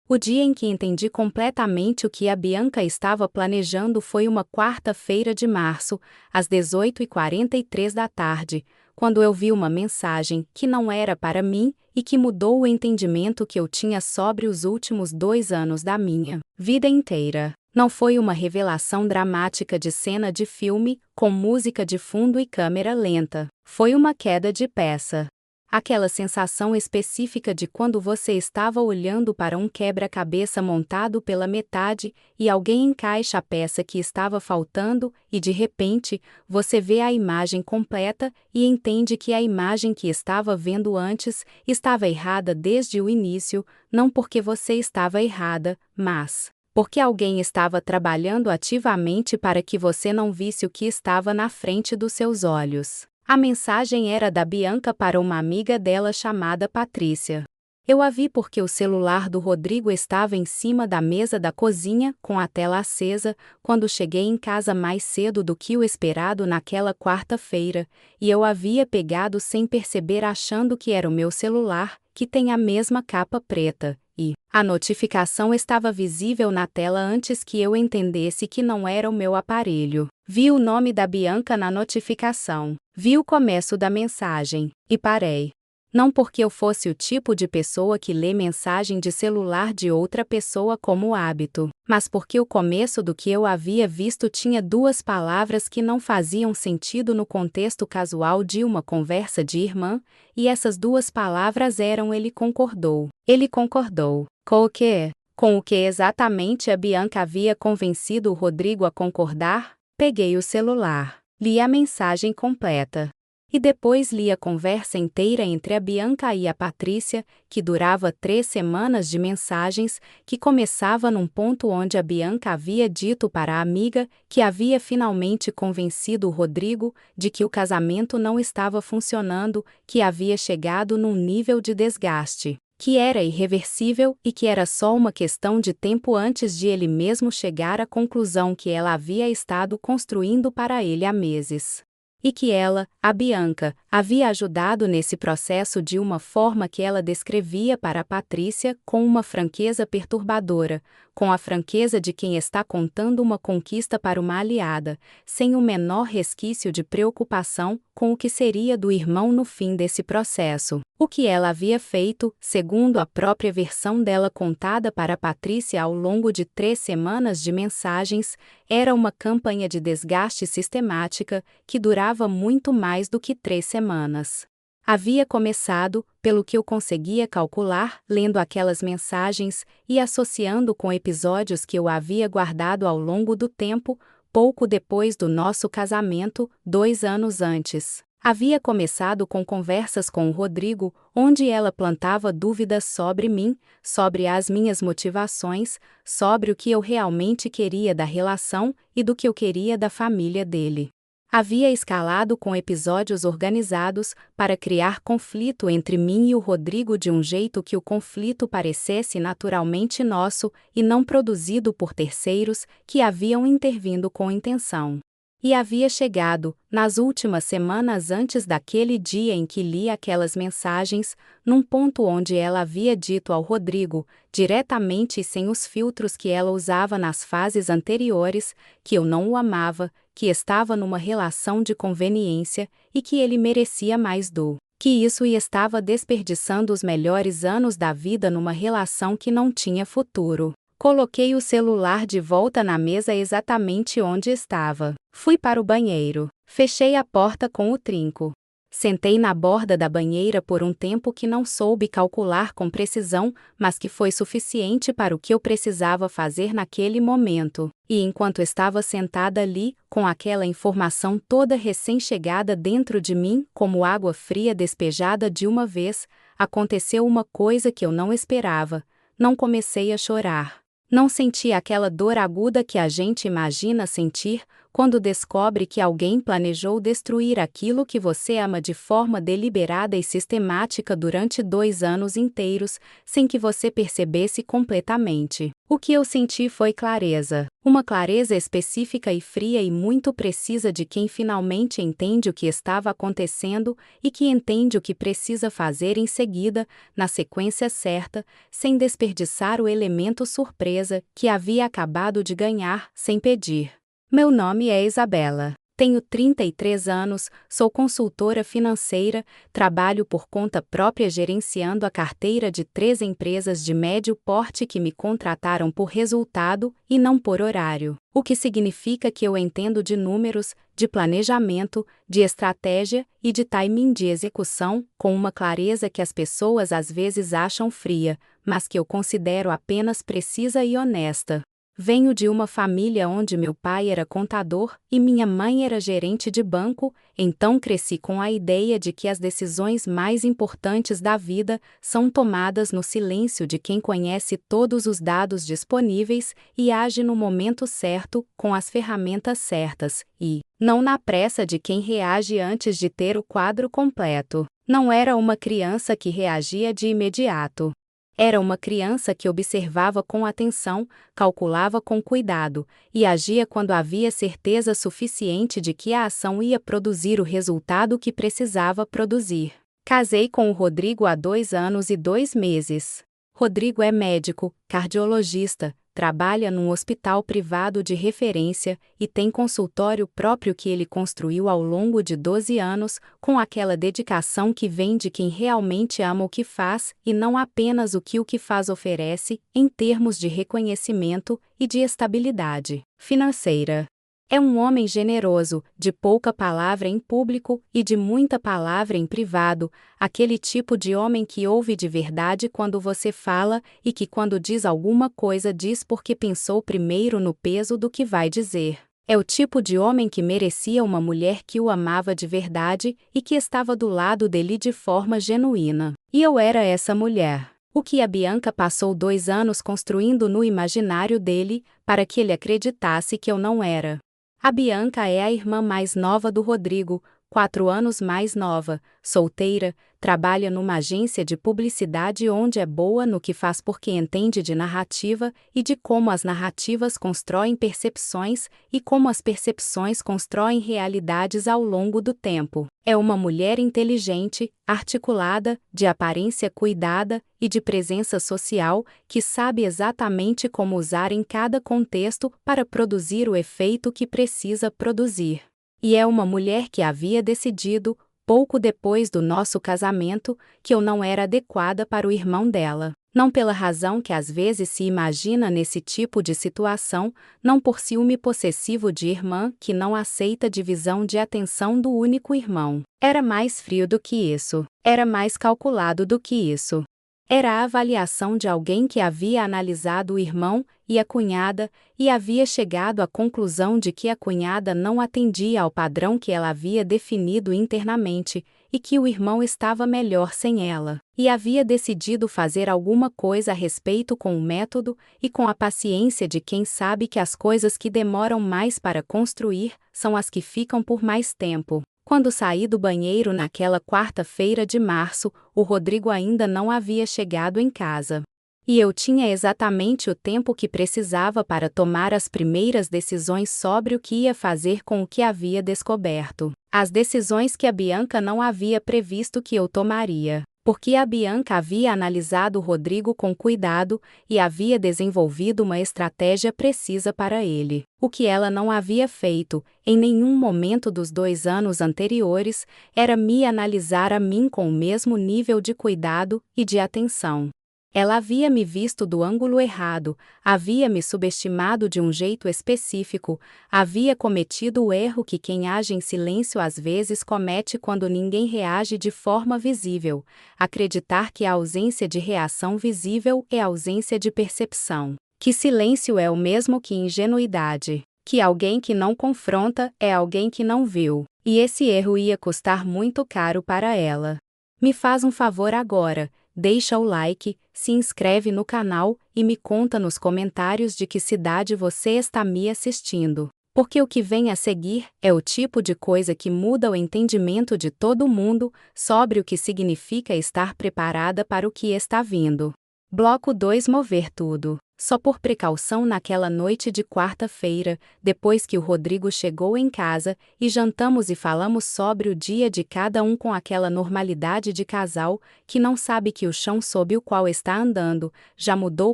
O dia em que entendi completamente o que a Bianca estava planejando foi uma quarta-feira de março, às 18h43 da tarde, quando eu vi uma mensagem que não era para mim e que mudou o entendimento que eu tinha sobre os últimos 2 anos da minha vida inteira. Não foi uma revelação dramática de cena de filme, com música de fundo e câmera lenta. Foi uma queda de peça. Aquela sensação específica de quando você estava olhando para um quebra-cabeça montado pela metade e alguém encaixa a peça que estava faltando e de repente, você vê a imagem completa e entende que a imagem que estava vendo antes estava errada desde o início, não porque você estava errada, mas porque alguém estava trabalhando ativamente para que você não visse o que estava na frente dos seus olhos. A mensagem era da Bianca para uma amiga dela chamada Patrícia. Eu a vi porque o celular do Rodrigo estava em cima da mesa da cozinha, com a tela acesa, quando cheguei em casa mais cedo do que o esperado naquela quarta-feira, e eu havia pegado sem perceber achando que era o meu celular, que tem a mesma capa preta, e a notificação estava visível na tela antes que eu entendesse que não era o meu aparelho. Vi o nome da Bianca na notificação. Vi o começo da mensagem. E parei. Não porque eu fosse o tipo de pessoa que lê mensagem de celular de outra pessoa como hábito, mas porque o começo do que eu havia visto tinha 2 palavras que não faziam sentido no contexto casual de uma conversa de irmã, e essas 2 palavras eram ele concordou. Ele concordou. Com o quê? Com o que exatamente a Bianca havia convencido o Rodrigo a concordar? Peguei o celular. Li a mensagem completa. E depois li a conversa inteira entre a Bianca e a Patrícia, que durava 3 semanas de mensagens, que começava num ponto onde a Bianca havia dito para a amiga que havia finalmente convencido o Rodrigo de que o casamento não estava funcionando, que havia chegado num nível de desgaste, que era irreversível e que era só uma questão de tempo antes de ele mesmo chegar à conclusão que ela havia estado construindo para ele há meses. E que ela, a Bianca, havia ajudado nesse processo de uma forma que ela descrevia para a Patrícia com uma franqueza perturbadora, com a franqueza de quem está contando uma conquista para uma aliada, sem o menor resquício de preocupação com o que seria do irmão no fim desse processo. O que ela havia feito, segundo a própria versão dela contada para a Patrícia ao longo de 3 semanas de mensagens, era uma campanha de desgaste sistemática que durava muito mais do que 3 semanas. Havia começado, pelo que eu conseguia calcular, lendo aquelas mensagens e associando com episódios que eu havia guardado ao longo do tempo, pouco depois do nosso casamento, 2 anos antes. Havia começado com conversas com o Rodrigo, onde ela plantava dúvidas sobre mim, sobre as minhas motivações, sobre o que eu realmente queria da relação e do que eu queria da família dele. Havia escalado com episódios organizados para criar conflito entre mim e o Rodrigo de um jeito que o conflito parecesse naturalmente nosso e não produzido por terceiros que haviam intervindo com intenção. E havia chegado, nas últimas semanas antes daquele dia em que li aquelas mensagens, num ponto onde ela havia dito ao Rodrigo, diretamente e sem os filtros que ela usava nas fases anteriores, que eu não o amava, que estava numa relação de conveniência e que ele merecia mais que isso e estava desperdiçando os melhores anos da vida numa relação que não tinha futuro. Coloquei o celular de volta na mesa exatamente onde estava. Fui para o banheiro. Fechei a porta com o trinco. Sentei na borda da banheira por um tempo que não soube calcular com precisão, mas que foi suficiente para o que eu precisava fazer naquele momento. E enquanto estava sentada ali, com aquela informação toda recém-chegada dentro de mim, como água fria despejada de uma vez, aconteceu uma coisa que eu não esperava. Não comecei a chorar. Não senti aquela dor aguda que a gente imagina sentir Quando descobre que alguém planejou destruir aquilo que você ama de forma deliberada e sistemática durante 2 anos inteiros, sem que você percebesse completamente. O que eu senti foi clareza. Uma clareza específica e fria e muito precisa de quem finalmente entende o que estava acontecendo e que entende o que precisa fazer em seguida, na sequência certa, sem desperdiçar o elemento surpresa que havia acabado de ganhar sem pedir. Meu nome é Isabela. Tenho 33 anos, sou consultora financeira, trabalho por conta própria gerenciando a carteira de 3 empresas de médio porte que me contrataram por resultado e não por horário, o que significa que eu entendo de números, de planejamento, de estratégia e de timing de execução, com uma clareza que as pessoas às vezes acham fria, mas que eu considero apenas precisa e honesta. Venho de uma família onde meu pai era contador e minha mãe era gerente de banco, então cresci com a ideia de que as decisões mais importantes da vida são tomadas no silêncio de quem conhece todos os dados disponíveis e age no momento certo, com as ferramentas certas, e não na pressa de quem reage antes de ter o quadro completo. Não era uma criança que reagia de imediato. Era uma criança que observava com atenção, calculava com cuidado, e agia quando havia certeza suficiente de que a ação ia produzir o resultado que precisava produzir. Casei com o Rodrigo há 2 anos e 2 meses. Rodrigo é médico, cardiologista, trabalha num hospital privado de referência e tem consultório próprio que ele construiu ao longo de 12 anos, com aquela dedicação que vem de quem realmente ama o que faz e não apenas o que faz oferece, em termos de reconhecimento e de estabilidade financeira. É um homem generoso, de pouca palavra em público e de muita palavra em privado, aquele tipo de homem que ouve de verdade quando você fala e que quando diz alguma coisa diz porque pensou primeiro no peso do que vai dizer. É o tipo de homem que merecia uma mulher que o amava de verdade e que estava do lado dele de forma genuína. E eu era essa mulher. O que a Bianca passou 2 anos construindo no imaginário dele, para que ele acreditasse que eu não era. A Bianca é a irmã mais nova do Rodrigo, 4 anos mais nova, solteira, trabalha numa agência de publicidade onde é boa no que faz porque entende de narrativa e de como as narrativas constroem percepções e como as percepções constroem realidades ao longo do tempo. É uma mulher inteligente, articulada, de aparência cuidada e de presença social, que sabe exatamente como usar em cada contexto para produzir o efeito que precisa produzir. E é uma mulher que havia decidido, pouco depois do nosso casamento, que eu não era adequada para o irmão dela. Não pela razão que às vezes se imagina nesse tipo de situação, não por ciúme possessivo de irmã que não aceita divisão de atenção do único irmão. Era mais frio do que isso. Era mais calculado do que isso. Era a avaliação de alguém que havia analisado o irmão e a cunhada e havia chegado à conclusão de que a cunhada não atendia ao padrão que ela havia definido internamente e que o irmão estava melhor sem ela, e havia decidido fazer alguma coisa a respeito com o método e com a paciência de quem sabe que as coisas que demoram mais para construir são as que ficam por mais tempo. Quando saí do banheiro naquela quarta-feira de março, o Rodrigo ainda não havia chegado em casa. E eu tinha exatamente o tempo que precisava para tomar as primeiras decisões sobre o que ia fazer com o que havia descoberto. As decisões que a Bianca não havia previsto que eu tomaria. Porque a Bianca havia analisado o Rodrigo com cuidado e havia desenvolvido uma estratégia precisa para ele. O que ela não havia feito, em nenhum momento dos 2 anos anteriores, era me analisar a mim com o mesmo nível de cuidado e de atenção. Ela havia me visto do ângulo errado, havia me subestimado de um jeito específico, havia cometido o erro que quem age em silêncio às vezes comete quando ninguém reage de forma visível, acreditar que a ausência de reação visível é ausência de percepção, que silêncio é o mesmo que ingenuidade, que alguém que não confronta é alguém que não viu, e esse erro ia custar muito caro para ela. Me faz um favor agora. Deixa o like, se inscreve no canal e me conta nos comentários de que cidade você está me assistindo. Porque o que vem a seguir é o tipo de coisa que muda o entendimento de todo mundo sobre o que significa estar preparada para o que está vindo. Bloco 2. Mover tudo. Só por precaução naquela noite de quarta-feira, depois que o Rodrigo chegou em casa, e jantamos e falamos sobre o dia de cada um com aquela normalidade de casal, que não sabe que o chão sob o qual está andando, já mudou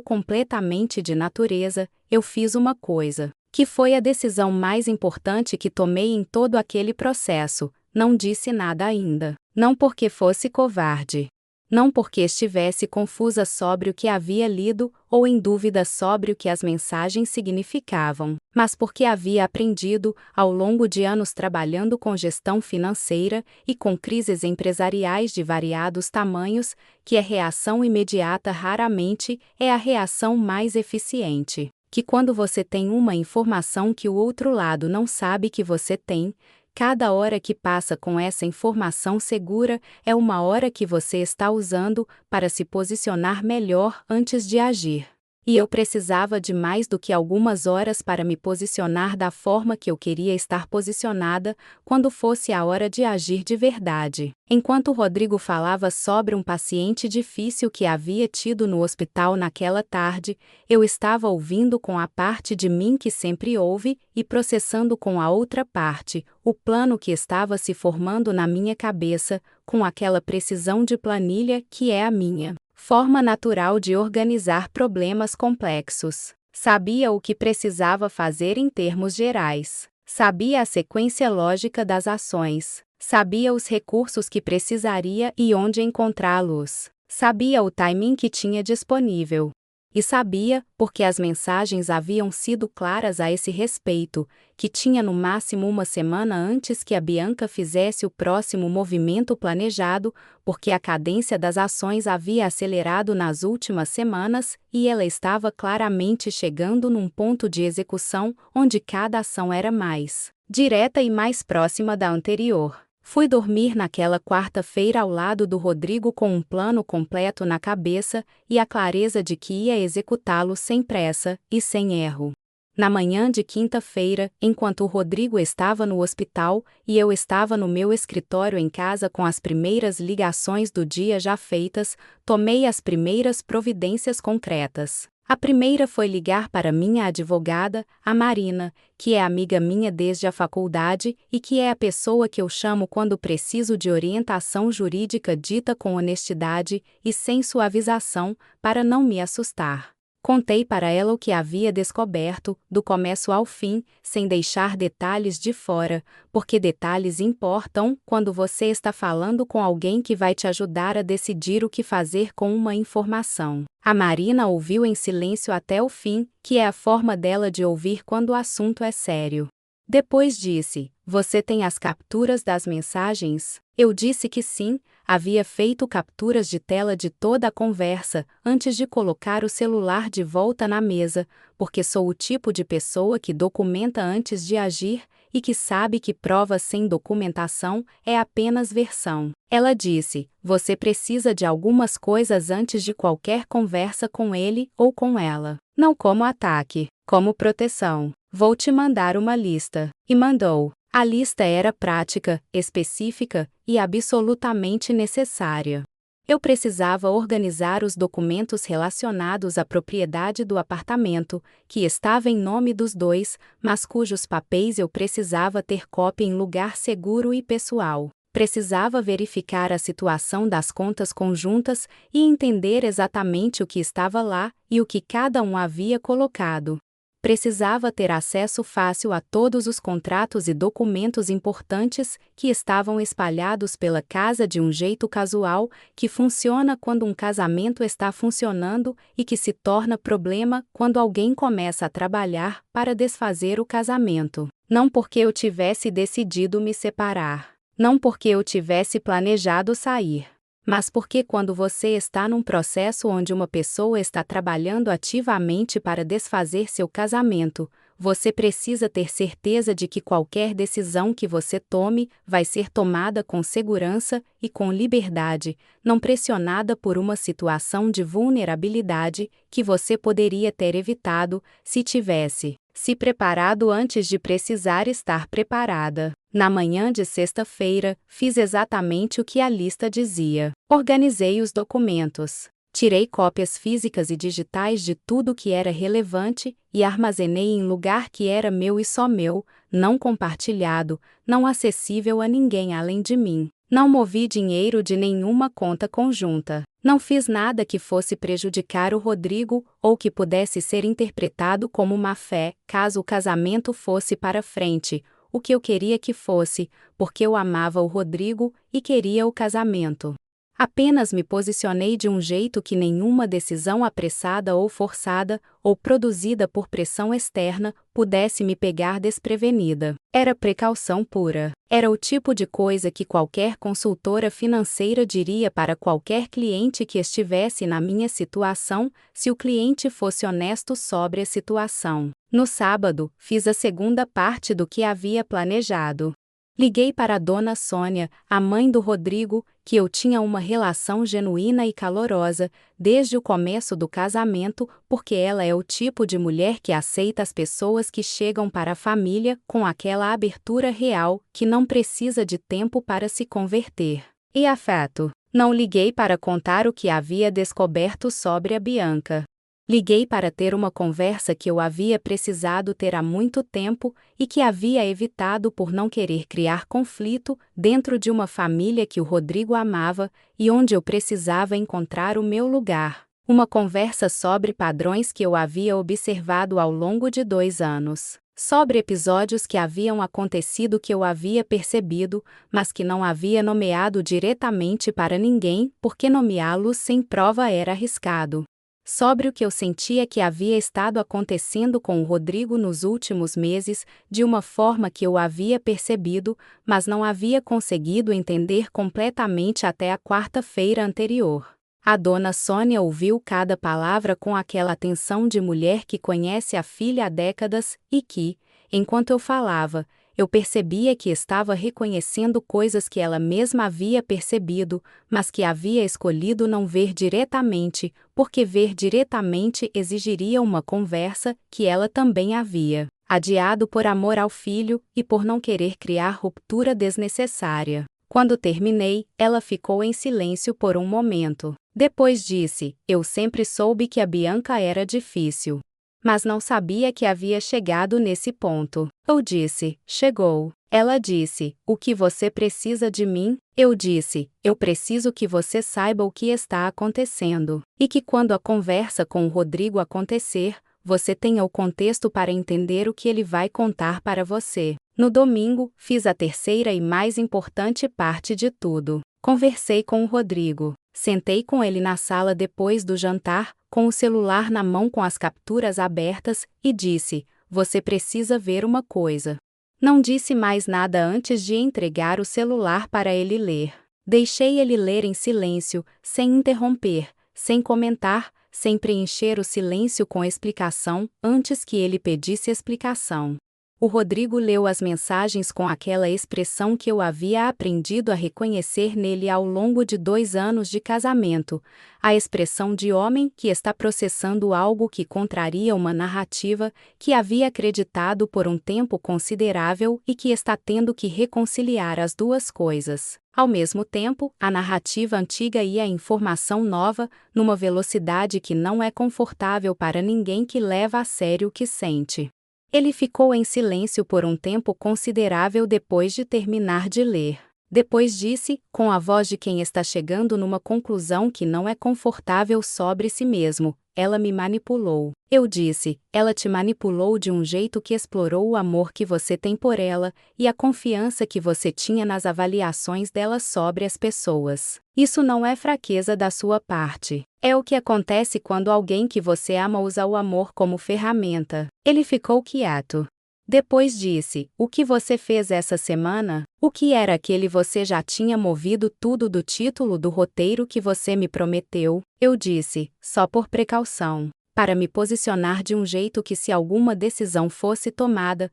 completamente de natureza, eu fiz uma coisa, que foi a decisão mais importante que tomei em todo aquele processo, não disse nada ainda. Não porque fosse covarde. Não porque estivesse confusa sobre o que havia lido ou em dúvida sobre o que as mensagens significavam, mas porque havia aprendido, ao longo de anos trabalhando com gestão financeira e com crises empresariais de variados tamanhos, que a reação imediata raramente é a reação mais eficiente. Que quando você tem uma informação que o outro lado não sabe que você tem, cada hora que passa com essa informação segura é uma hora que você está usando para se posicionar melhor antes de agir. E eu precisava de mais do que algumas horas para me posicionar da forma que eu queria estar posicionada quando fosse a hora de agir de verdade. Enquanto Rodrigo falava sobre um paciente difícil que havia tido no hospital naquela tarde, eu estava ouvindo com a parte de mim que sempre ouve e processando com a outra parte, o plano que estava se formando na minha cabeça, com aquela precisão de planilha que é a minha forma natural de organizar problemas complexos. Sabia o que precisava fazer em termos gerais. Sabia a sequência lógica das ações. Sabia os recursos que precisaria e onde encontrá-los. Sabia o timing que tinha disponível. E sabia, porque as mensagens haviam sido claras a esse respeito, que tinha no máximo uma semana antes que a Bianca fizesse o próximo movimento planejado, porque a cadência das ações havia acelerado nas últimas semanas e ela estava claramente chegando num ponto de execução onde cada ação era mais direta e mais próxima da anterior. Fui dormir naquela quarta-feira ao lado do Rodrigo com um plano completo na cabeça e a clareza de que ia executá-lo sem pressa e sem erro. Na manhã de quinta-feira, enquanto o Rodrigo estava no hospital e eu estava no meu escritório em casa com as primeiras ligações do dia já feitas, tomei as primeiras providências concretas. A primeira foi ligar para minha advogada, a Marina, que é amiga minha desde a faculdade e que é a pessoa que eu chamo quando preciso de orientação jurídica dita com honestidade e sem suavização, para não me assustar. Contei para ela o que havia descoberto, do começo ao fim, sem deixar detalhes de fora, porque detalhes importam quando você está falando com alguém que vai te ajudar a decidir o que fazer com uma informação. A Marina ouviu em silêncio até o fim, que é a forma dela de ouvir quando o assunto é sério. Depois disse: "Você tem as capturas das mensagens?" Eu disse que sim, havia feito capturas de tela de toda a conversa, antes de colocar o celular de volta na mesa, porque sou o tipo de pessoa que documenta antes de agir, e que sabe que prova sem documentação é apenas versão. Ela disse: "Você precisa de algumas coisas antes de qualquer conversa com ele ou com ela. Não como ataque, como proteção. Vou te mandar uma lista." E mandou. A lista era prática, específica e absolutamente necessária. Eu precisava organizar os documentos relacionados à propriedade do apartamento, que estava em nome dos dois, mas cujos papéis eu precisava ter cópia em lugar seguro e pessoal. Precisava verificar a situação das contas conjuntas e entender exatamente o que estava lá e o que cada um havia colocado. Precisava ter acesso fácil a todos os contratos e documentos importantes que estavam espalhados pela casa de um jeito casual, que funciona quando um casamento está funcionando e que se torna problema quando alguém começa a trabalhar para desfazer o casamento. Não porque eu tivesse decidido me separar. Não porque eu tivesse planejado sair. Mas porque quando você está num processo onde uma pessoa está trabalhando ativamente para desfazer seu casamento, você precisa ter certeza de que qualquer decisão que você tome vai ser tomada com segurança e com liberdade, não pressionada por uma situação de vulnerabilidade que você poderia ter evitado se tivesse Se preparado antes de precisar estar preparada. Na manhã de sexta-feira, fiz exatamente o que a lista dizia. Organizei os documentos. Tirei cópias físicas e digitais de tudo que era relevante e armazenei em lugar que era meu e só meu, não compartilhado, não acessível a ninguém além de mim. Não movi dinheiro de nenhuma conta conjunta. Não fiz nada que fosse prejudicar o Rodrigo ou que pudesse ser interpretado como má-fé, caso o casamento fosse para frente, o que eu queria que fosse, porque eu amava o Rodrigo e queria o casamento. Apenas me posicionei de um jeito que nenhuma decisão apressada ou forçada, ou produzida por pressão externa, pudesse me pegar desprevenida. Era precaução pura. Era o tipo de coisa que qualquer consultora financeira diria para qualquer cliente que estivesse na minha situação, se o cliente fosse honesto sobre a situação. No sábado, fiz a segunda parte do que havia planejado. Liguei para a dona Sônia, a mãe do Rodrigo, que eu tinha uma relação genuína e calorosa, desde o começo do casamento, porque ela é o tipo de mulher que aceita as pessoas que chegam para a família com aquela abertura real, que não precisa de tempo para se converter. E afeto. Não liguei para contar o que havia descoberto sobre a Bianca. Liguei para ter uma conversa que eu havia precisado ter há muito tempo e que havia evitado por não querer criar conflito dentro de uma família que o Rodrigo amava e onde eu precisava encontrar o meu lugar. Uma conversa sobre padrões que eu havia observado ao longo de 2 anos. Sobre episódios que haviam acontecido que eu havia percebido, mas que não havia nomeado diretamente para ninguém, porque nomeá-los sem prova era arriscado. Sobre o que eu sentia que havia estado acontecendo com o Rodrigo nos últimos meses, de uma forma que eu havia percebido, mas não havia conseguido entender completamente até a quarta-feira anterior. A dona Sônia ouviu cada palavra com aquela atenção de mulher que conhece a filha há décadas e que, enquanto eu falava, eu percebia que estava reconhecendo coisas que ela mesma havia percebido, mas que havia escolhido não ver diretamente, porque ver diretamente exigiria uma conversa que ela também havia adiado por amor ao filho e por não querer criar ruptura desnecessária. Quando terminei, ela ficou em silêncio por um momento. Depois disse: "Eu sempre soube que a Bianca era difícil. Mas não sabia que havia chegado nesse ponto." Eu disse: "Chegou." Ela disse: "O que você precisa de mim?" Eu disse: "Eu preciso que você saiba o que está acontecendo. E que quando a conversa com o Rodrigo acontecer, você tenha o contexto para entender o que ele vai contar para você." No domingo, fiz a terceira e mais importante parte de tudo. Conversei com o Rodrigo. Sentei com ele na sala depois do jantar, com o celular na mão com as capturas abertas, e disse: "Você precisa ver uma coisa." Não disse mais nada antes de entregar o celular para ele ler. Deixei ele ler em silêncio, sem interromper, sem comentar, sem preencher o silêncio com explicação, antes que ele pedisse explicação. O Rodrigo leu as mensagens com aquela expressão que eu havia aprendido a reconhecer nele ao longo de 2 anos de casamento, a expressão de homem que está processando algo que contraria uma narrativa que havia acreditado por um tempo considerável e que está tendo que reconciliar as duas coisas. Ao mesmo tempo, a narrativa antiga e a informação nova, numa velocidade que não é confortável para ninguém que leva a sério o que sente. Ele ficou em silêncio por um tempo considerável depois de terminar de ler. Depois disse, com a voz de quem está chegando numa conclusão que não é confortável sobre si mesmo: "Ela me manipulou." Eu disse: "Ela te manipulou de um jeito que explorou o amor que você tem por ela e a confiança que você tinha nas avaliações dela sobre as pessoas. Isso não é fraqueza da sua parte. É o que acontece quando alguém que você ama usa o amor como ferramenta." Ele ficou quieto. Depois disse: "O que você fez essa semana? O que era aquele você já tinha movido tudo do título do roteiro que você me prometeu?" Eu disse: "Só por precaução. Para me posicionar de um jeito que se alguma decisão fosse tomada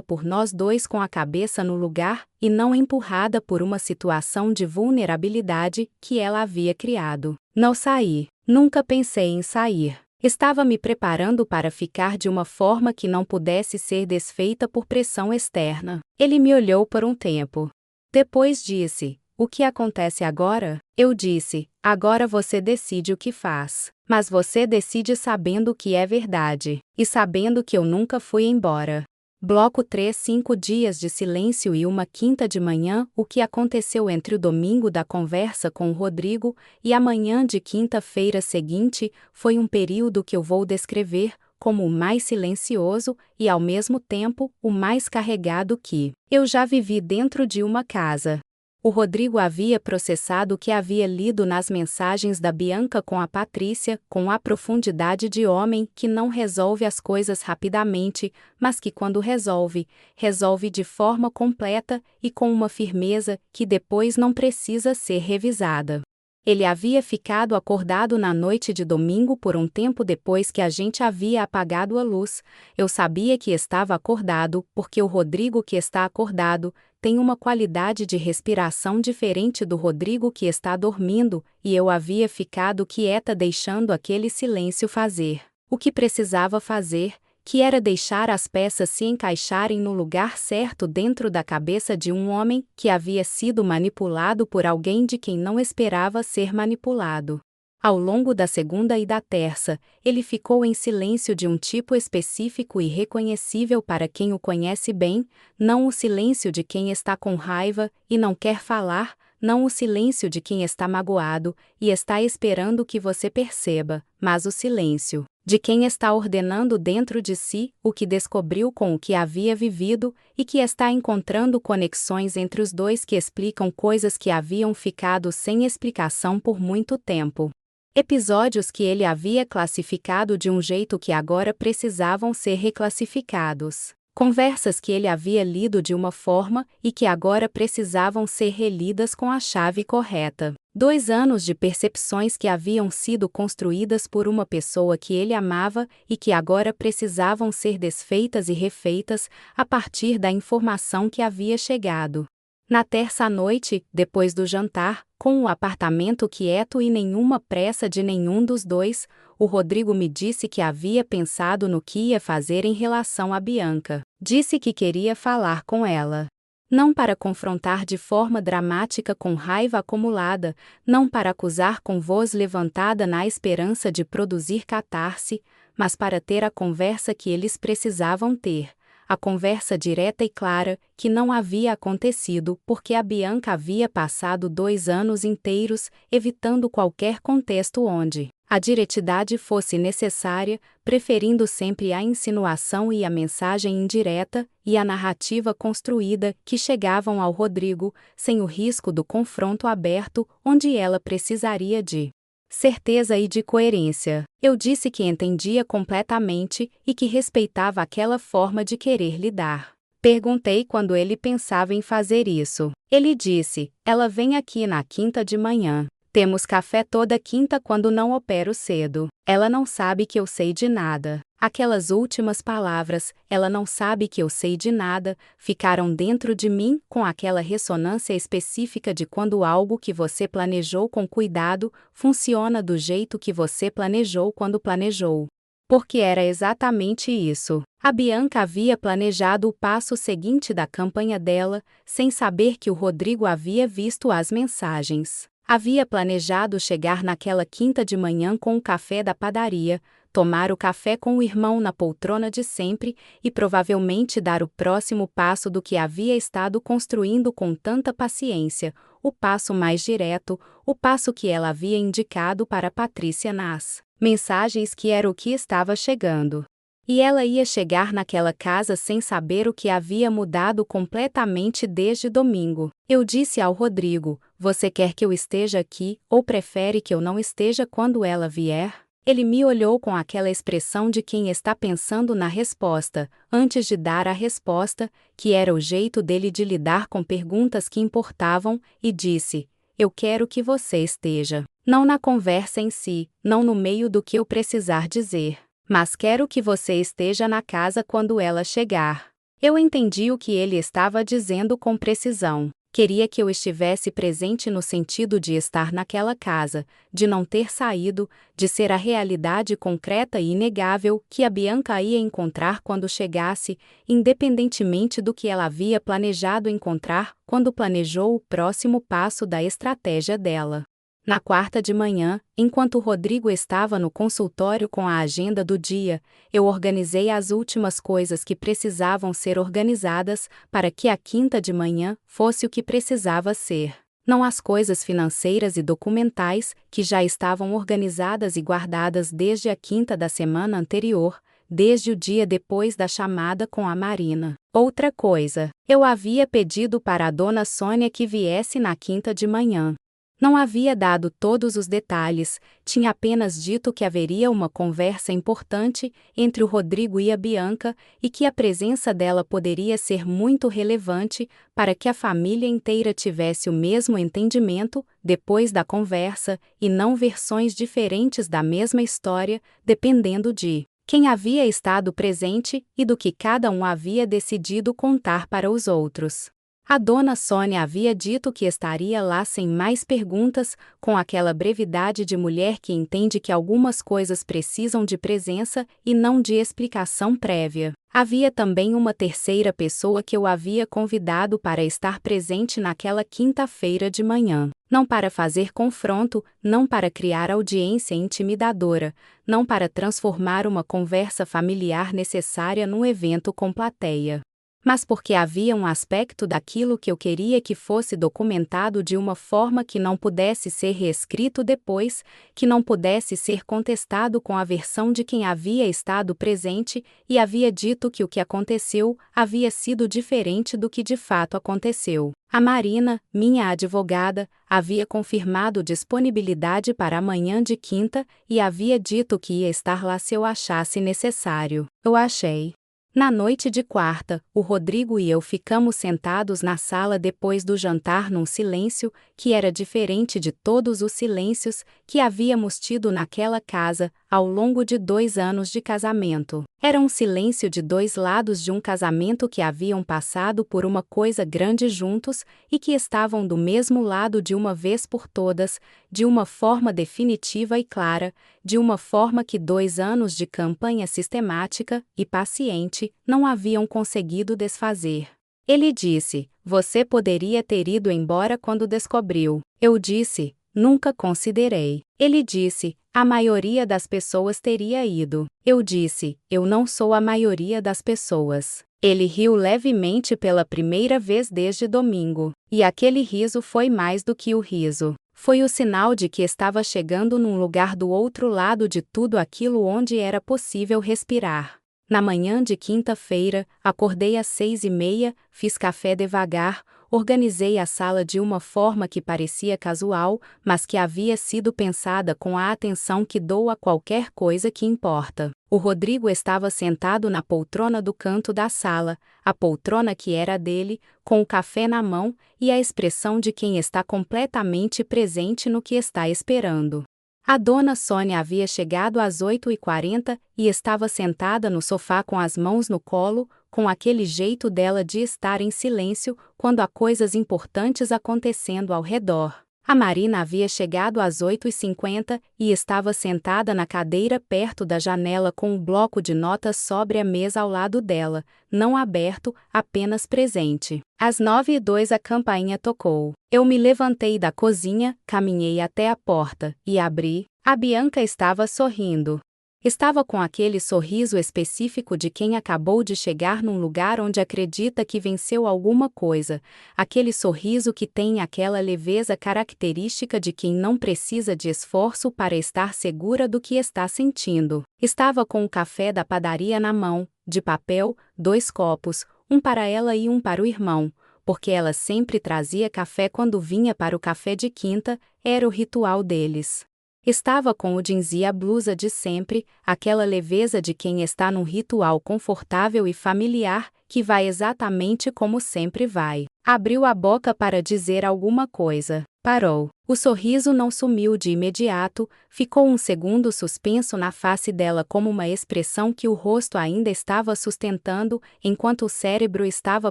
por nós dois com a cabeça no lugar e não empurrada por uma situação de vulnerabilidade que ela havia criado." Não saí. Nunca pensei em sair. Estava me preparando para ficar de uma forma que não pudesse ser desfeita por pressão externa. Ele me olhou por um tempo. Depois disse: "O que acontece agora?" Eu disse: "Agora você decide o que faz. Mas você decide sabendo que é verdade. E sabendo que eu nunca fui embora." Bloco 3 5 dias de silêncio e uma quinta de manhã. O que aconteceu entre o domingo da conversa com o Rodrigo e a manhã de quinta-feira seguinte foi um período que eu vou descrever como o mais silencioso e, ao mesmo tempo, o mais carregado que eu já vivi dentro de uma casa. O Rodrigo havia processado o que havia lido nas mensagens da Bianca com a Patrícia, com a profundidade de homem que não resolve as coisas rapidamente, mas que quando resolve, resolve de forma completa e com uma firmeza que depois não precisa ser revisada. Ele havia ficado acordado na noite de domingo por um tempo depois que a gente havia apagado a luz. Eu sabia que estava acordado, porque o Rodrigo que está acordado tem uma qualidade de respiração diferente do Rodrigo que está dormindo, e eu havia ficado quieta deixando aquele silêncio fazer o que precisava fazer, que era deixar as peças se encaixarem no lugar certo dentro da cabeça de um homem que havia sido manipulado por alguém de quem não esperava ser manipulado. Ao longo da segunda e da terça, ele ficou em silêncio de um tipo específico e reconhecível para quem o conhece bem, não o silêncio de quem está com raiva e não quer falar, não o silêncio de quem está magoado e está esperando que você perceba, mas o silêncio de quem está ordenando dentro de si o que descobriu com o que havia vivido e que está encontrando conexões entre os dois que explicam coisas que haviam ficado sem explicação por muito tempo. Episódios que ele havia classificado de um jeito que agora precisavam ser reclassificados. Conversas que ele havia lido de uma forma e que agora precisavam ser relidas com a chave correta. 2 anos de percepções que haviam sido construídas por uma pessoa que ele amava e que agora precisavam ser desfeitas e refeitas a partir da informação que havia chegado. Na terça noite, depois do jantar, com o apartamento quieto e nenhuma pressa de nenhum dos dois, o Rodrigo me disse que havia pensado no que ia fazer em relação a Bianca. Disse que queria falar com ela. Não para confrontar de forma dramática com raiva acumulada, não para acusar com voz levantada na esperança de produzir catarse, mas para ter a conversa que eles precisavam ter. A conversa direta e clara, que não havia acontecido porque a Bianca havia passado 2 anos inteiros evitando qualquer contexto onde a diretidade fosse necessária, preferindo sempre a insinuação e a mensagem indireta e a narrativa construída que chegavam ao Rodrigo, sem o risco do confronto aberto, onde ela precisaria de certeza e de coerência. Eu disse que entendia completamente e que respeitava aquela forma de querer lidar. Perguntei quando ele pensava em fazer isso. Ele disse: "Ela vem aqui na quinta de manhã. Temos café toda quinta quando não opero cedo. Ela não sabe que eu sei de nada." Aquelas últimas palavras, "ela não sabe que eu sei de nada", ficaram dentro de mim com aquela ressonância específica de quando algo que você planejou com cuidado funciona do jeito que você planejou quando planejou. Porque era exatamente isso. A Bianca havia planejado o passo seguinte da campanha dela, sem saber que o Rodrigo havia visto as mensagens. Havia planejado chegar naquela quinta de manhã com o café da padaria, tomar o café com o irmão na poltrona de sempre e provavelmente dar o próximo passo do que havia estado construindo com tanta paciência, o passo mais direto, o passo que ela havia indicado para Patrícia nas mensagens que era o que estava chegando. E ela ia chegar naquela casa sem saber o que havia mudado completamente desde domingo. Eu disse ao Rodrigo: "Você quer que eu esteja aqui, ou prefere que eu não esteja quando ela vier?" Ele me olhou com aquela expressão de quem está pensando na resposta, antes de dar a resposta, que era o jeito dele de lidar com perguntas que importavam, e disse: "Eu quero que você esteja. Não na conversa em si, não no meio do que eu precisar dizer. Mas quero que você esteja na casa quando ela chegar." Eu entendi o que ele estava dizendo com precisão. Queria que eu estivesse presente no sentido de estar naquela casa, de não ter saído, de ser a realidade concreta e inegável que a Bianca ia encontrar quando chegasse, independentemente do que ela havia planejado encontrar quando planejou o próximo passo da estratégia dela. Na quarta de manhã, enquanto Rodrigo estava no consultório com a agenda do dia, eu organizei as últimas coisas que precisavam ser organizadas para que a quinta de manhã fosse o que precisava ser. Não as coisas financeiras e documentais, que já estavam organizadas e guardadas desde a quinta da semana anterior, desde o dia depois da chamada com a Marina. Outra coisa, eu havia pedido para a dona Sônia que viesse na quinta de manhã. Não havia dado todos os detalhes, tinha apenas dito que haveria uma conversa importante entre o Rodrigo e a Bianca e que a presença dela poderia ser muito relevante para que a família inteira tivesse o mesmo entendimento depois da conversa e não versões diferentes da mesma história, dependendo de quem havia estado presente e do que cada um havia decidido contar para os outros. A dona Sônia havia dito que estaria lá sem mais perguntas, com aquela brevidade de mulher que entende que algumas coisas precisam de presença e não de explicação prévia. Havia também uma terceira pessoa que eu havia convidado para estar presente naquela quinta-feira de manhã. Não para fazer confronto, não para criar audiência intimidadora, não para transformar uma conversa familiar necessária num evento com plateia. Mas porque havia um aspecto daquilo que eu queria que fosse documentado de uma forma que não pudesse ser reescrito depois, que não pudesse ser contestado com a versão de quem havia estado presente e havia dito que o que aconteceu havia sido diferente do que de fato aconteceu. A Marina, minha advogada, havia confirmado disponibilidade para amanhã de quinta e havia dito que ia estar lá se eu achasse necessário. Eu achei. Na noite de quarta, o Rodrigo e eu ficamos sentados na sala depois do jantar num silêncio que era diferente de todos os silêncios que havíamos tido naquela casa ao longo de 2 anos de casamento. Era um silêncio de 2 lados de um casamento que haviam passado por uma coisa grande juntos e que estavam do mesmo lado de uma vez por todas, de uma forma definitiva e clara, de uma forma que 2 anos de campanha sistemática e paciente não haviam conseguido desfazer. Ele disse: "Você poderia ter ido embora quando descobriu." Eu disse: "Nunca considerei." Ele disse: "A maioria das pessoas teria ido." Eu disse: "Eu não sou a maioria das pessoas." Ele riu levemente pela primeira vez desde domingo, e aquele riso foi mais do que o riso. Foi o sinal de que estava chegando num lugar do outro lado de tudo aquilo onde era possível respirar. Na manhã de quinta-feira, acordei às 6h30, fiz café devagar, organizei a sala de uma forma que parecia casual, mas que havia sido pensada com a atenção que dou a qualquer coisa que importa. O Rodrigo estava sentado na poltrona do canto da sala, a poltrona que era dele, com o café na mão e a expressão de quem está completamente presente no que está esperando. A dona Sônia havia chegado às 8h40 e estava sentada no sofá com as mãos no colo, com aquele jeito dela de estar em silêncio quando há coisas importantes acontecendo ao redor. A Marina havia chegado às 8h50 e estava sentada na cadeira perto da janela com um bloco de notas sobre a mesa ao lado dela, não aberto, apenas presente. Às 9h02 a campainha tocou. Eu me levantei da cozinha, caminhei até a porta e abri. A Bianca estava sorrindo. Estava com aquele sorriso específico de quem acabou de chegar num lugar onde acredita que venceu alguma coisa, aquele sorriso que tem aquela leveza característica de quem não precisa de esforço para estar segura do que está sentindo. Estava com o café da padaria na mão, de papel, 2 copos, um para ela e um para o irmão, porque ela sempre trazia café quando vinha para o café de quinta, era o ritual deles. Estava com o jeans e a blusa de sempre, aquela leveza de quem está num ritual confortável e familiar, que vai exatamente como sempre vai. Abriu a boca para dizer alguma coisa. Parou. O sorriso não sumiu de imediato, ficou um segundo suspenso na face dela como uma expressão que o rosto ainda estava sustentando, enquanto o cérebro estava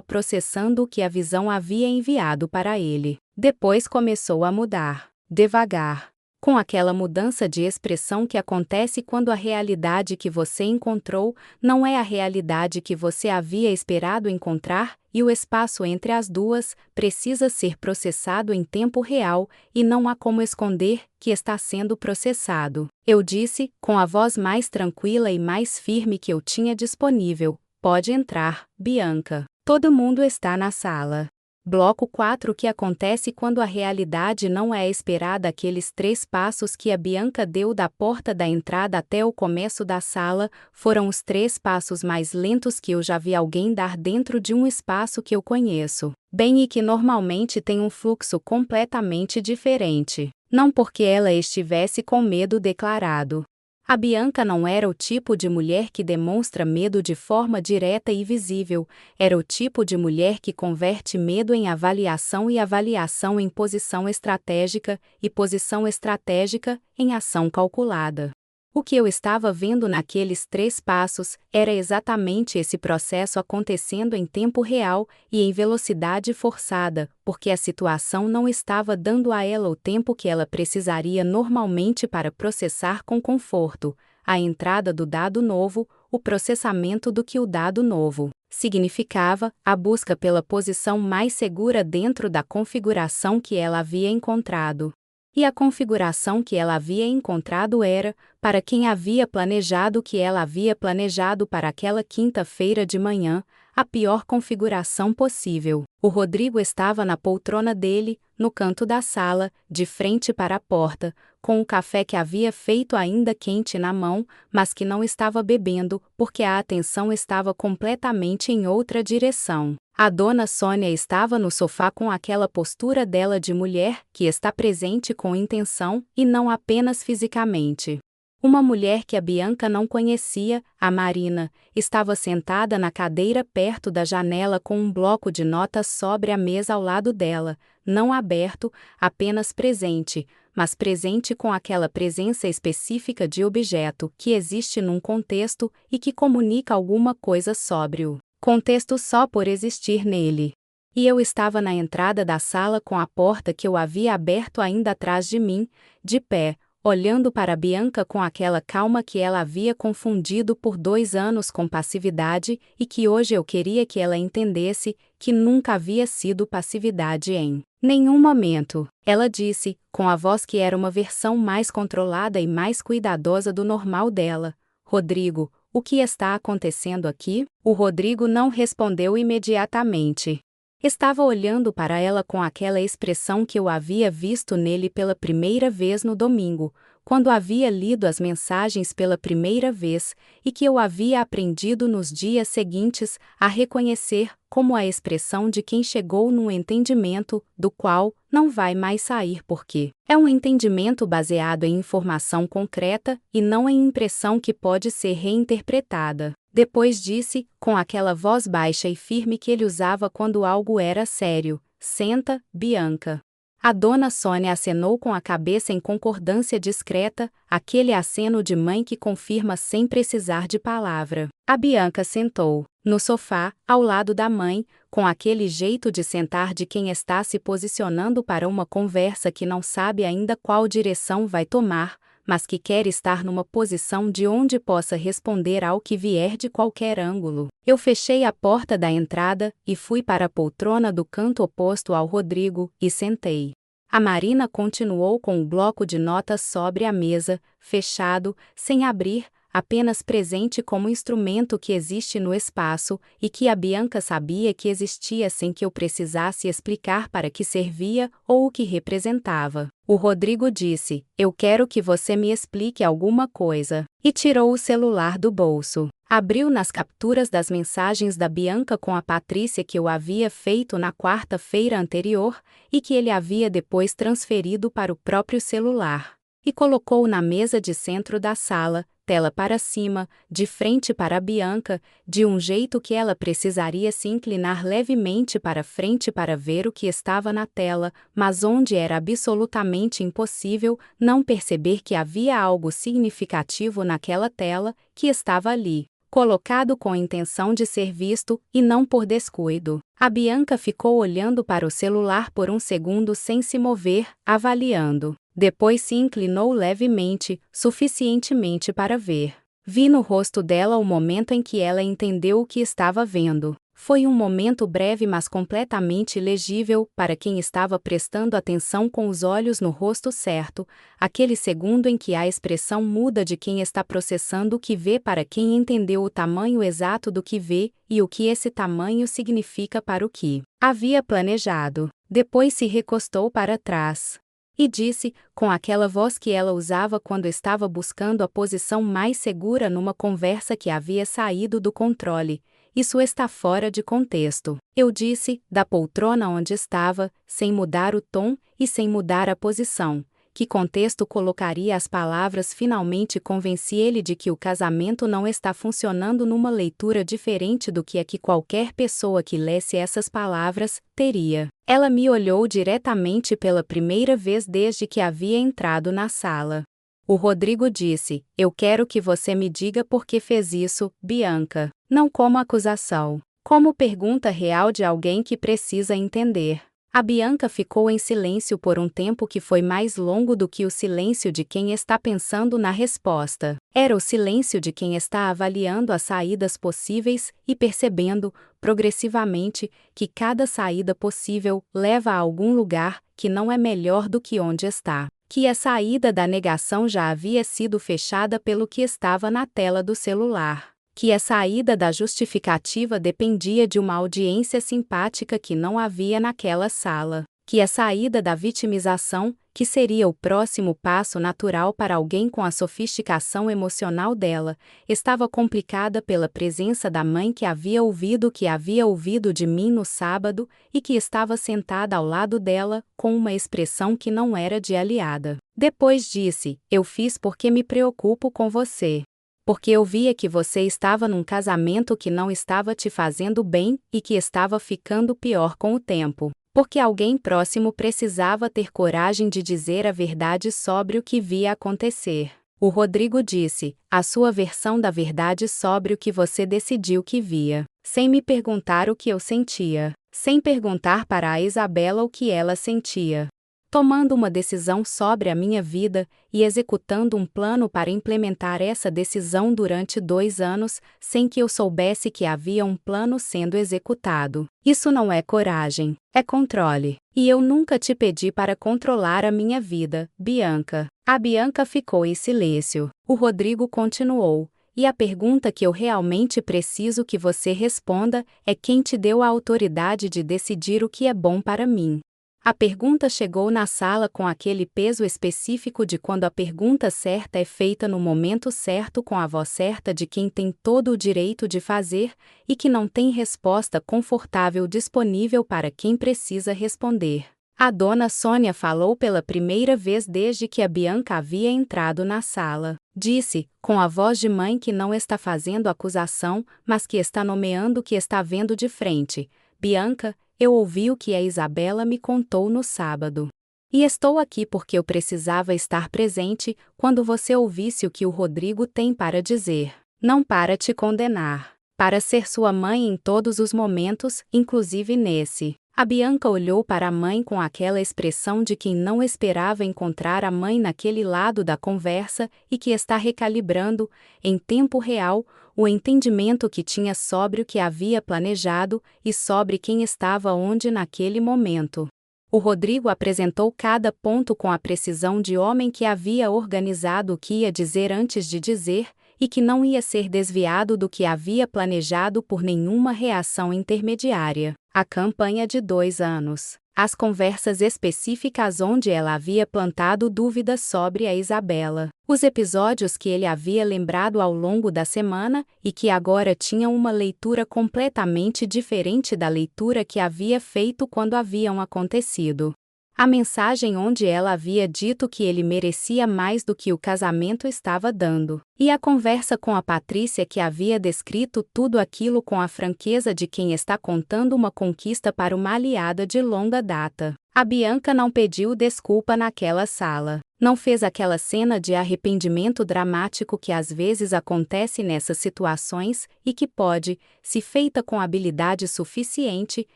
processando o que a visão havia enviado para ele. Depois começou a mudar, devagar, com aquela mudança de expressão que acontece quando a realidade que você encontrou não é a realidade que você havia esperado encontrar, e o espaço entre as duas precisa ser processado em tempo real, e não há como esconder que está sendo processado. Eu disse, com a voz mais tranquila e mais firme que eu tinha disponível: pode entrar, Bianca. Todo mundo está na sala. Bloco 4. O que acontece quando a realidade não é esperada? Aqueles 3 passos que a Bianca deu da porta da entrada até o começo da sala foram os 3 passos mais lentos que eu já vi alguém dar dentro de um espaço que eu conheço bem e que normalmente tem um fluxo completamente diferente. Não porque ela estivesse com medo declarado. A Bianca não era o tipo de mulher que demonstra medo de forma direta e visível, era o tipo de mulher que converte medo em avaliação e avaliação em posição estratégica, e posição estratégica em ação calculada. O que eu estava vendo naqueles 3 passos era exatamente esse processo acontecendo em tempo real e em velocidade forçada, porque a situação não estava dando a ela o tempo que ela precisaria normalmente para processar com conforto a entrada do dado novo, o processamento do que o dado novo significava, a busca pela posição mais segura dentro da configuração que ela havia encontrado. E a configuração que ela havia encontrado era, para quem havia planejado o que ela havia planejado para aquela quinta-feira de manhã, a pior configuração possível. O Rodrigo estava na poltrona dele, no canto da sala, de frente para a porta, com o café que havia feito ainda quente na mão, mas que não estava bebendo, porque a atenção estava completamente em outra direção. A dona Sônia estava no sofá com aquela postura dela de mulher que está presente com intenção e não apenas fisicamente. Uma mulher que a Bianca não conhecia, a Marina, estava sentada na cadeira perto da janela com um bloco de notas sobre a mesa ao lado dela, não aberto, apenas presente, mas presente com aquela presença específica de objeto que existe num contexto e que comunica alguma coisa sobre o contexto só por existir nele. E eu estava na entrada da sala com a porta que eu havia aberto ainda atrás de mim, de pé, olhando para Bianca com aquela calma que ela havia confundido por 2 anos com passividade e que hoje eu queria que ela entendesse que nunca havia sido passividade em nenhum momento. Ela disse, com a voz que era uma versão mais controlada e mais cuidadosa do normal dela: Rodrigo, o que está acontecendo aqui? O Rodrigo não respondeu imediatamente. Estava olhando para ela com aquela expressão que eu havia visto nele pela primeira vez no domingo, quando havia lido as mensagens pela primeira vez, e que eu havia aprendido nos dias seguintes a reconhecer como a expressão de quem chegou num entendimento, do qual não vai mais sair porque é um entendimento baseado em informação concreta e não em impressão que pode ser reinterpretada. Depois disse, com aquela voz baixa e firme que ele usava quando algo era sério: senta, Bianca. A dona Sônia acenou com a cabeça em concordância discreta, aquele aceno de mãe que confirma sem precisar de palavra. A Bianca sentou, no sofá, ao lado da mãe, com aquele jeito de sentar de quem está se posicionando para uma conversa que não sabe ainda qual direção vai tomar, mas que quer estar numa posição de onde possa responder ao que vier de qualquer ângulo. Eu fechei a porta da entrada e fui para a poltrona do canto oposto ao Rodrigo e sentei. A Marina continuou com o bloco de notas sobre a mesa, fechado, sem abrir, apenas presente como instrumento que existe no espaço e que a Bianca sabia que existia sem que eu precisasse explicar para que servia ou o que representava. O Rodrigo disse: eu quero que você me explique alguma coisa. E tirou o celular do bolso. Abriu nas capturas das mensagens da Bianca com a Patrícia que eu havia feito na quarta-feira anterior e que ele havia depois transferido para o próprio celular. E colocou na mesa de centro da sala, tela para cima, de frente para Bianca, de um jeito que ela precisaria se inclinar levemente para frente para ver o que estava na tela, mas onde era absolutamente impossível não perceber que havia algo significativo naquela tela, que estava ali, colocado com a intenção de ser visto, e não por descuido. A Bianca ficou olhando para o celular por um segundo sem se mover, avaliando. Depois se inclinou levemente, suficientemente para ver. Vi no rosto dela o momento em que ela entendeu o que estava vendo. Foi um momento breve mas completamente legível para quem estava prestando atenção com os olhos no rosto certo, aquele segundo em que a expressão muda de quem está processando o que vê para quem entendeu o tamanho exato do que vê e o que esse tamanho significa para o que havia planejado. Depois se recostou para trás e disse, com aquela voz que ela usava quando estava buscando a posição mais segura numa conversa que havia saído do controle: "Isso está fora de contexto." Eu disse, da poltrona onde estava, sem mudar o tom e sem mudar a posição. Que contexto colocaria as palavras? Finalmente convenci ele de que o casamento não está funcionando numa leitura diferente do que a que qualquer pessoa que lesse essas palavras teria. Ela me olhou diretamente pela primeira vez desde que havia entrado na sala. O Rodrigo disse: "Eu quero que você me diga por que fez isso, Bianca. Não como acusação, como pergunta real de alguém que precisa entender." A Bianca ficou em silêncio por um tempo que foi mais longo do que o silêncio de quem está pensando na resposta. Era o silêncio de quem está avaliando as saídas possíveis e percebendo, progressivamente, que cada saída possível leva a algum lugar que não é melhor do que onde está. Que a saída da negação já havia sido fechada pelo que estava na tela do celular. Que a saída da justificativa dependia de uma audiência simpática que não havia naquela sala. Que a saída da vitimização, que seria o próximo passo natural para alguém com a sofisticação emocional dela, estava complicada pela presença da mãe que havia ouvido o que havia ouvido de mim no sábado e que estava sentada ao lado dela, com uma expressão que não era de aliada. Depois disse: "Eu fiz porque me preocupo com você. Porque eu via que você estava num casamento que não estava te fazendo bem e que estava ficando pior com o tempo. Porque alguém próximo precisava ter coragem de dizer a verdade sobre o que via acontecer." O Rodrigo disse: "A sua versão da verdade sobre o que você decidiu que via." Sem me perguntar o que eu sentia. Sem perguntar para a Isabela o que ela sentia. Tomando uma decisão sobre a minha vida e executando um plano para implementar essa decisão durante 2 anos, sem que eu soubesse que havia um plano sendo executado. Isso não é coragem, é controle. E eu nunca te pedi para controlar a minha vida, Bianca." A Bianca ficou em silêncio. O Rodrigo continuou: "E a pergunta que eu realmente preciso que você responda é: quem te deu a autoridade de decidir o que é bom para mim?" A pergunta chegou na sala com aquele peso específico de quando a pergunta certa é feita no momento certo com a voz certa de quem tem todo o direito de fazer e que não tem resposta confortável disponível para quem precisa responder. A dona Sônia falou pela primeira vez desde que a Bianca havia entrado na sala. Disse, com a voz de mãe que não está fazendo acusação, mas que está nomeando o que está vendo de frente: "Bianca, eu ouvi o que a Isabela me contou no sábado. E estou aqui porque eu precisava estar presente quando você ouvisse o que o Rodrigo tem para dizer. Não para te condenar. Para ser sua mãe em todos os momentos, inclusive nesse." A Bianca olhou para a mãe com aquela expressão de quem não esperava encontrar a mãe naquele lado da conversa e que está recalibrando, em tempo real, o entendimento que tinha sobre o que havia planejado e sobre quem estava onde naquele momento. O Rodrigo apresentou cada ponto com a precisão de homem que havia organizado o que ia dizer antes de dizer, e que não ia ser desviado do que havia planejado por nenhuma reação intermediária. A campanha de 2 anos. As conversas específicas onde ela havia plantado dúvidas sobre a Isabela. Os episódios que ele havia lembrado ao longo da semana e que agora tinham uma leitura completamente diferente da leitura que havia feito quando haviam acontecido. A mensagem onde ela havia dito que ele merecia mais do que o casamento estava dando. E a conversa com a Patrícia que havia descrito tudo aquilo com a franqueza de quem está contando uma conquista para uma aliada de longa data. A Bianca não pediu desculpa naquela sala. Não fez aquela cena de arrependimento dramático que às vezes acontece nessas situações e que pode, se feita com habilidade suficiente,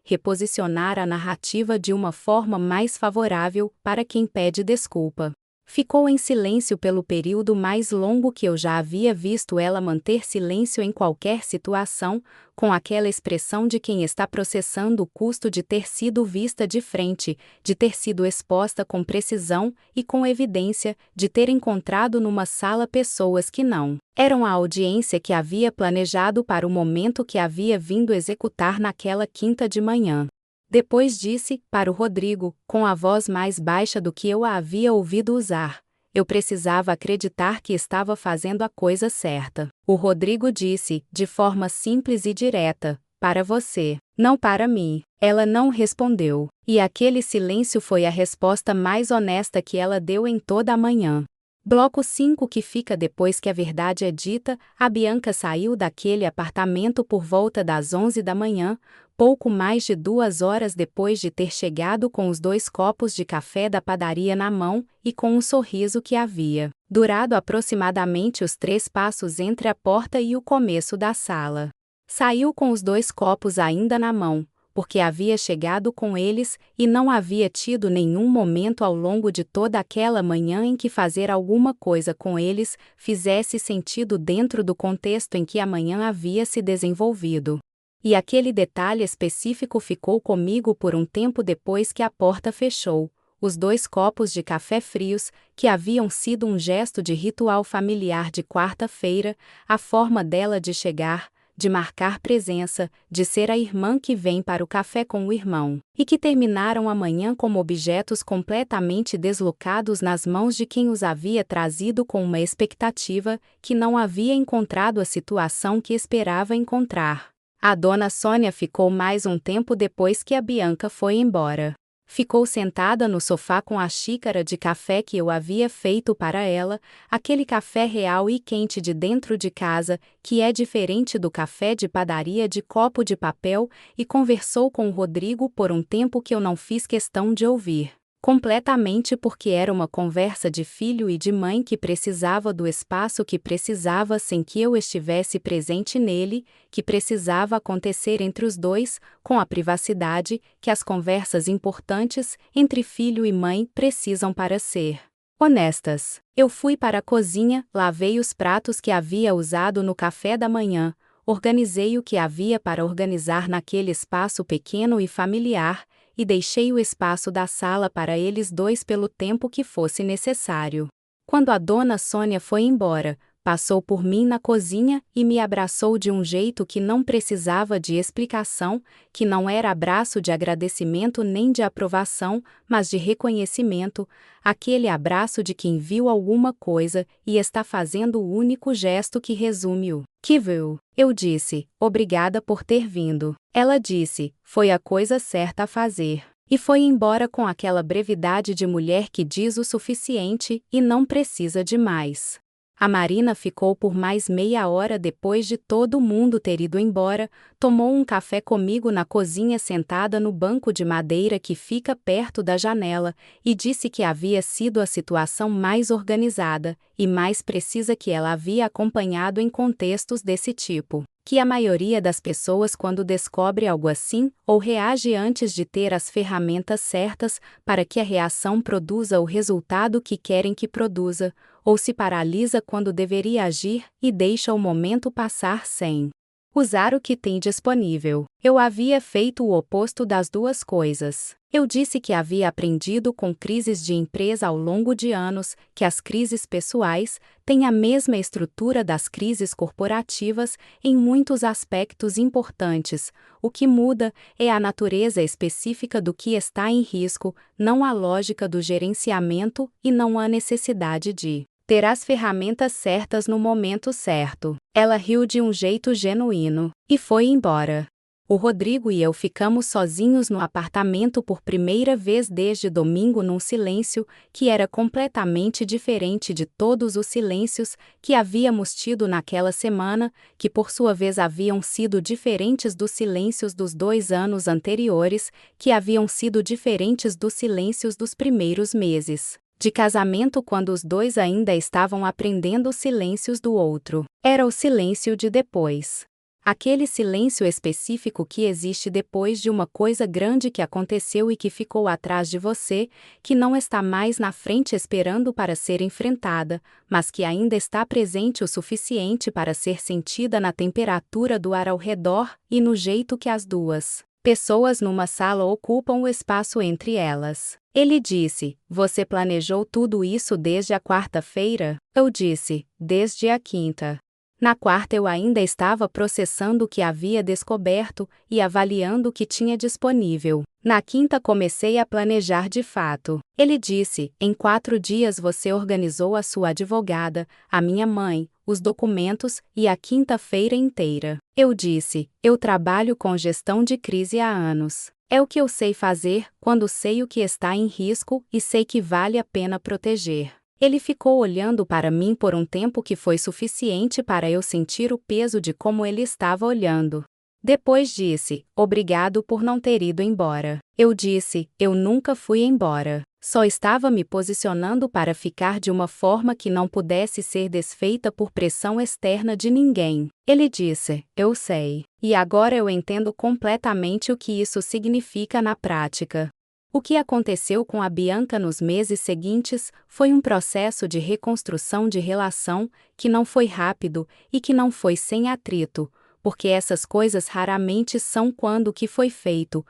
reposicionar a narrativa de uma forma mais favorável para quem pede desculpa. Ficou em silêncio pelo período mais longo que eu já havia visto ela manter silêncio em qualquer situação, com aquela expressão de quem está processando o custo de ter sido vista de frente, de ter sido exposta com precisão e com evidência, de ter encontrado numa sala pessoas que não eram a audiência que havia planejado para o momento que havia vindo executar naquela quinta de manhã. Depois disse, para o Rodrigo, com a voz mais baixa do que eu a havia ouvido usar: eu precisava acreditar que estava fazendo a coisa certa. O Rodrigo disse, de forma simples e direta: para você, não para mim. Ela não respondeu, e aquele silêncio foi a resposta mais honesta que ela deu em toda a manhã. Bloco 5 que fica depois que a verdade é dita, a Bianca saiu daquele apartamento por volta das 11 da manhã, pouco mais de 2 horas depois de ter chegado com os 2 copos de café da padaria na mão e com um sorriso que havia durado aproximadamente os 3 passos entre a porta e o começo da sala. Saiu com os 2 copos ainda na mão, porque havia chegado com eles e não havia tido nenhum momento ao longo de toda aquela manhã em que fazer alguma coisa com eles fizesse sentido dentro do contexto em que a manhã havia se desenvolvido. E aquele detalhe específico ficou comigo por um tempo depois que a porta fechou. Os 2 copos de café frios, que haviam sido um gesto de ritual familiar de quarta-feira, a forma dela de chegar, de marcar presença, de ser a irmã que vem para o café com o irmão, e que terminaram a manhã como objetos completamente deslocados nas mãos de quem os havia trazido com uma expectativa que não havia encontrado a situação que esperava encontrar. A dona Sônia ficou mais um tempo depois que a Bianca foi embora. Ficou sentada no sofá com a xícara de café que eu havia feito para ela, aquele café real e quente de dentro de casa, que é diferente do café de padaria de copo de papel, e conversou com o Rodrigo por um tempo que eu não fiz questão de ouvir. Completamente porque era uma conversa de filho e de mãe que precisava do espaço que precisava sem que eu estivesse presente nele, que precisava acontecer entre os dois, com a privacidade que as conversas importantes entre filho e mãe precisam para ser honestas. Eu fui para a cozinha, lavei os pratos que havia usado no café da manhã, organizei o que havia para organizar naquele espaço pequeno e familiar, e deixei o espaço da sala para eles dois pelo tempo que fosse necessário. Quando a dona Sônia foi embora, passou por mim na cozinha e me abraçou de um jeito que não precisava de explicação, que não era abraço de agradecimento nem de aprovação, mas de reconhecimento, aquele abraço de quem viu alguma coisa e está fazendo o único gesto que resume o que viu. Eu disse, obrigada por ter vindo. Ela disse, foi a coisa certa a fazer. E foi embora com aquela brevidade de mulher que diz o suficiente e não precisa de mais. A Marina ficou por mais meia hora depois de todo mundo ter ido embora, tomou um café comigo na cozinha sentada no banco de madeira que fica perto da janela, e disse que havia sido a situação mais organizada e mais precisa que ela havia acompanhado em contextos desse tipo. Que a maioria das pessoas quando descobre algo assim, ou reage antes de ter as ferramentas certas para que a reação produza o resultado que querem que produza, ou se paralisa quando deveria agir e deixa o momento passar sem usar o que tem disponível. Eu havia feito o oposto das duas coisas. Eu disse que havia aprendido com crises de empresa ao longo de anos que as crises pessoais têm a mesma estrutura das crises corporativas em muitos aspectos importantes. O que muda é a natureza específica do que está em risco, não a lógica do gerenciamento e não a necessidade de ter as ferramentas certas no momento certo. Ela riu de um jeito genuíno e foi embora. O Rodrigo e eu ficamos sozinhos no apartamento por primeira vez desde domingo num silêncio que era completamente diferente de todos os silêncios que havíamos tido naquela semana, que por sua vez haviam sido diferentes dos silêncios dos 2 anos anteriores, que haviam sido diferentes dos silêncios dos primeiros meses de casamento quando os dois ainda estavam aprendendo os silêncios do outro. Era o silêncio de depois. Aquele silêncio específico que existe depois de uma coisa grande que aconteceu e que ficou atrás de você, que não está mais na frente esperando para ser enfrentada, mas que ainda está presente o suficiente para ser sentida na temperatura do ar ao redor e no jeito que as duas pessoas numa sala ocupam o espaço entre elas. Ele disse: "Você planejou tudo isso desde a quarta-feira?" Eu disse: "Desde a quinta." Na quarta eu ainda estava processando o que havia descoberto e avaliando o que tinha disponível. Na quinta comecei a planejar de fato. Ele disse: "Em 4 dias você organizou a sua advogada, a minha mãe, os documentos e a quinta-feira inteira." Eu disse: "Eu trabalho com gestão de crise há anos. É o que eu sei fazer quando sei o que está em risco e sei que vale a pena proteger." Ele ficou olhando para mim por um tempo que foi suficiente para eu sentir o peso de como ele estava olhando. Depois disse: "Obrigado por não ter ido embora." Eu disse: "Eu nunca fui embora. Só estava me posicionando para ficar de uma forma que não pudesse ser desfeita por pressão externa de ninguém." Ele disse: "Eu sei. E agora eu entendo completamente o que isso significa na prática." O que aconteceu com a Bianca nos meses seguintes foi um processo de reconstrução de relação que não foi rápido e que não foi sem atrito, porque essas coisas raramente são quando o que foi feito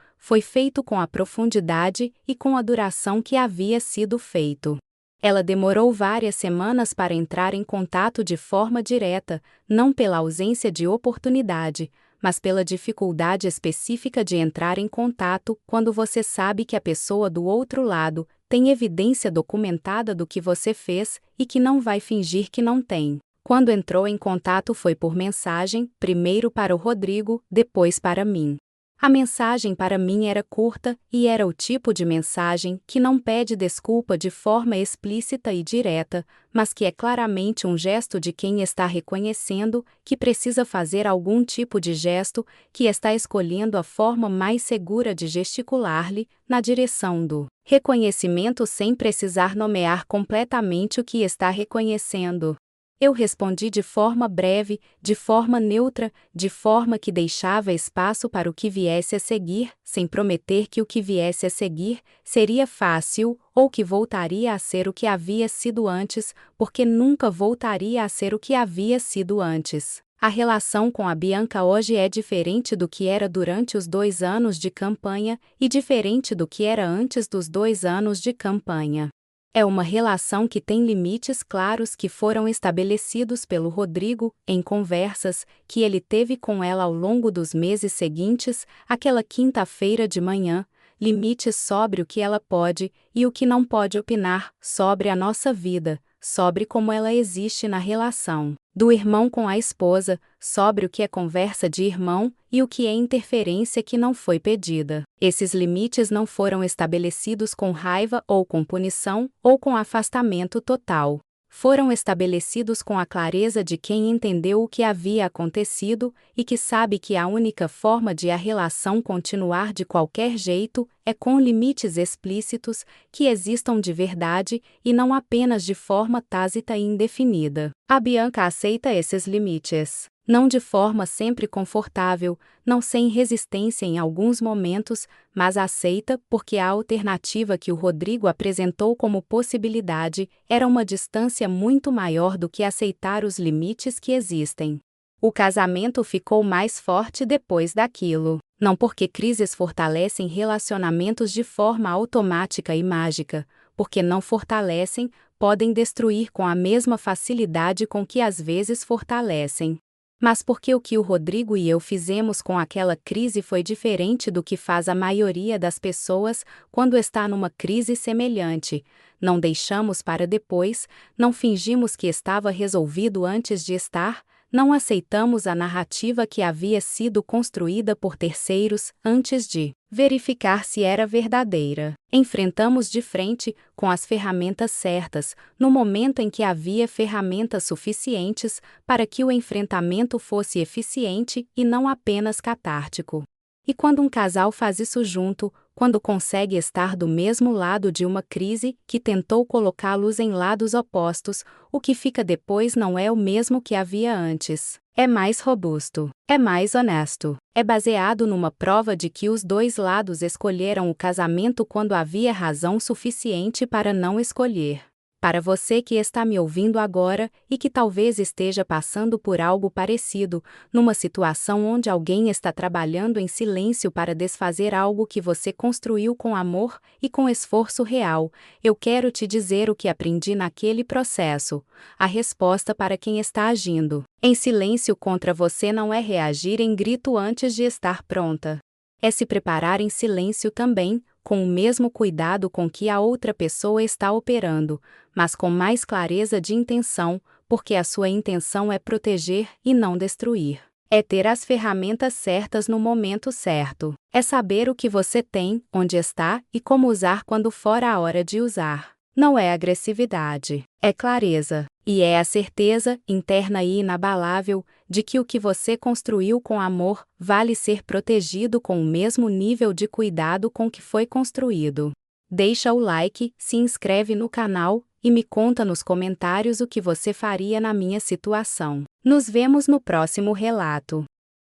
com a profundidade e com a duração que havia sido feito. Ela demorou várias semanas para entrar em contato de forma direta, não pela ausência de oportunidade, mas pela dificuldade específica de entrar em contato quando você sabe que a pessoa do outro lado tem evidência documentada do que você fez e que não vai fingir que não tem. Quando entrou em contato foi por mensagem, primeiro para o Rodrigo, depois para mim. A mensagem para mim era curta e era o tipo de mensagem que não pede desculpa de forma explícita e direta, mas que é claramente um gesto de quem está reconhecendo que precisa fazer algum tipo de gesto, que está escolhendo a forma mais segura de gesticular-lhe na direção do reconhecimento sem precisar nomear completamente o que está reconhecendo. Eu respondi de forma breve, de forma neutra, de forma que deixava espaço para o que viesse a seguir, sem prometer que o que viesse a seguir seria fácil ou que voltaria a ser o que havia sido antes, porque nunca voltaria a ser o que havia sido antes. A relação com a Bianca hoje é diferente do que era durante os 2 anos de campanha e diferente do que era antes dos 2 anos de campanha. É uma relação que tem limites claros que foram estabelecidos pelo Rodrigo em conversas que ele teve com ela ao longo dos meses seguintes, aquela quinta-feira de manhã, limites sobre o que ela pode e o que não pode opinar sobre a nossa vida, sobre como ela existe na relação do irmão com a esposa, sobre o que é conversa de irmão e o que é interferência que não foi pedida. Esses limites não foram estabelecidos com raiva ou com punição ou com afastamento total. Foram estabelecidos com a clareza de quem entendeu o que havia acontecido e que sabe que a única forma de a relação continuar de qualquer jeito é com limites explícitos que existam de verdade e não apenas de forma tácita e indefinida. A Bianca aceita esses limites. Não de forma sempre confortável, não sem resistência em alguns momentos, mas aceita porque a alternativa que o Rodrigo apresentou como possibilidade era uma distância muito maior do que aceitar os limites que existem. O casamento ficou mais forte depois daquilo. Não porque crises fortalecem relacionamentos de forma automática e mágica, porque não fortalecem, podem destruir com a mesma facilidade com que às vezes fortalecem. Mas porque o que o Rodrigo e eu fizemos com aquela crise foi diferente do que faz a maioria das pessoas quando está numa crise semelhante. Não deixamos para depois, não fingimos que estava resolvido antes de estar, Não aceitamos a narrativa que havia sido construída por terceiros antes de verificar se era verdadeira. Enfrentamos de frente, com as ferramentas certas, no momento em que havia ferramentas suficientes para que o enfrentamento fosse eficiente e não apenas catártico. E quando um casal faz isso junto, quando consegue estar do mesmo lado de uma crise que tentou colocá-los em lados opostos, o que fica depois não é o mesmo que havia antes. É mais robusto, é mais honesto, é baseado numa prova de que os dois lados escolheram o casamento quando havia razão suficiente para não escolher. Para você que está me ouvindo agora e que talvez esteja passando por algo parecido, numa situação onde alguém está trabalhando em silêncio para desfazer algo que você construiu com amor e com esforço real, eu quero te dizer o que aprendi naquele processo. A resposta para quem está agindo em silêncio contra você não é reagir em grito antes de estar pronta. É se preparar em silêncio também, com o mesmo cuidado com que a outra pessoa está operando, mas com mais clareza de intenção, porque a sua intenção é proteger e não destruir. É ter as ferramentas certas no momento certo. É saber o que você tem, onde está e como usar quando for a hora de usar. Não é agressividade, é clareza. E é a certeza, interna e inabalável, de que o que você construiu com amor vale ser protegido com o mesmo nível de cuidado com que foi construído. Deixa o like, se inscreve no canal e me conta nos comentários o que você faria na minha situação. Nos vemos no próximo relato.